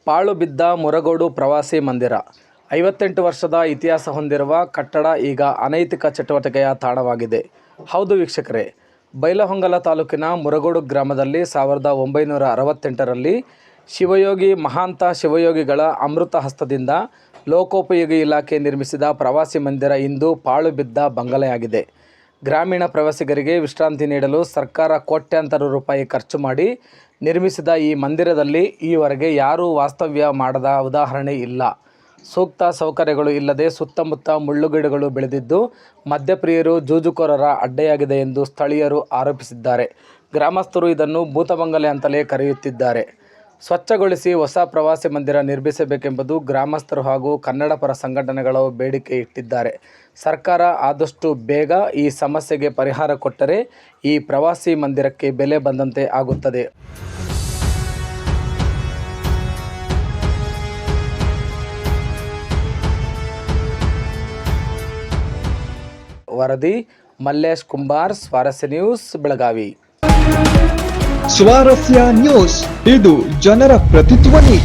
ಪಾಳು ಬಿದ್ದ ಮುರಗೋಡು ಪ್ರವಾಸಿ ಮಂದಿರ. 58 ವರ್ಷದ ಇತಿಹಾಸ ಹೊಂದಿರುವ ಕಟ್ಟಡ ಈಗ ಅನೈತಿಕ ಚಟುವಟಿಕೆಯ ತಾಣವಾಗಿದೆ. ಹೌದು ವೀಕ್ಷಕರೇ, ಬೈಲಹೊಂಗಲ ತಾಲೂಕಿನ ಮುರಗೋಡು ಗ್ರಾಮದಲ್ಲಿ 1968ರಲ್ಲಿ ಶಿವಯೋಗಿ ಮಹಾಂತ ಶಿವಯೋಗಿಗಳ ಅಮೃತ ಹಸ್ತದಿಂದ ಲೋಕೋಪಯೋಗಿ ಇಲಾಖೆ ನಿರ್ಮಿಸಿದ ಪ್ರವಾಸಿ ಮಂದಿರ ಇಂದು ಪಾಳು ಬಿದ್ದ ಬಂಗಲೆಯಾಗಿದೆ. ಗ್ರಾಮೀಣ ಪ್ರವಾಸಿಗರಿಗೆ ವಿಶ್ರಾಂತಿ ನೀಡಲು ಸರ್ಕಾರ ಕೋಟ್ಯಾಂತರ ರೂಪಾಯಿ ಖರ್ಚು ಮಾಡಿ ನಿರ್ಮಿಸಿದ ಈ ಮಂದಿರದಲ್ಲಿ ಈವರೆಗೆ ಯಾರೂ ವಾಸ್ತವ್ಯ ಮಾಡದ ಉದಾಹರಣೆ ಇಲ್ಲ. ಸೂಕ್ತ ಸೌಕರ್ಯಗಳು ಇಲ್ಲದೆ ಸುತ್ತಮುತ್ತ ಮುಳ್ಳುಗಿಡಗಳು ಬೆಳೆದಿದ್ದು ಮದ್ಯಪ್ರಿಯರು, ಜೂಜುಕೋರರ ಅಡ್ಡೆಯಾಗಿದೆ ಎಂದು ಸ್ಥಳೀಯರು ಆರೋಪಿಸಿದ್ದಾರೆ. ಗ್ರಾಮಸ್ಥರು ಇದನ್ನು ಭೂತಬಂಗಲೆ ಅಂತಲೇ ಕರೆಯುತ್ತಿದ್ದಾರೆ. ಸ್ವಚ್ಛಗೊಳಿಸಿ ಹೊಸ ಪ್ರವಾಸಿ ಮಂದಿರ ನಿರ್ಮಿಸಬೇಕೆಂಬುದು ಗ್ರಾಮಸ್ಥರು ಹಾಗೂ ಕನ್ನಡ ಪರ ಸಂಘಟನೆಗಳು ಬೇಡಿಕೆ ಇಟ್ಟಿದ್ದಾರೆ. ಸರ್ಕಾರ ಆದಷ್ಟು ಬೇಗ ಈ ಸಮಸ್ಯೆಗೆ ಪರಿಹಾರ ಕೊಟ್ಟರೆ ಈ ಪ್ರವಾಸಿ ಮಂದಿರಕ್ಕೆ ಬೆಲೆ ಬಂದಂತೆ ಆಗುತ್ತದೆ. ವರದಿ ಮಲ್ಲೇಶ್ ಕುಂಬಾರ್, ಸ್ವಾರಸ್ಯ ನ್ಯೂಸ್, ಬೆಳಗಾವಿ. ಸ್ವಾರಸ್ಯ ನ್ಯೂಸ್, ಇದು ಜನರ ಪ್ರತಿಧ್ವನಿ.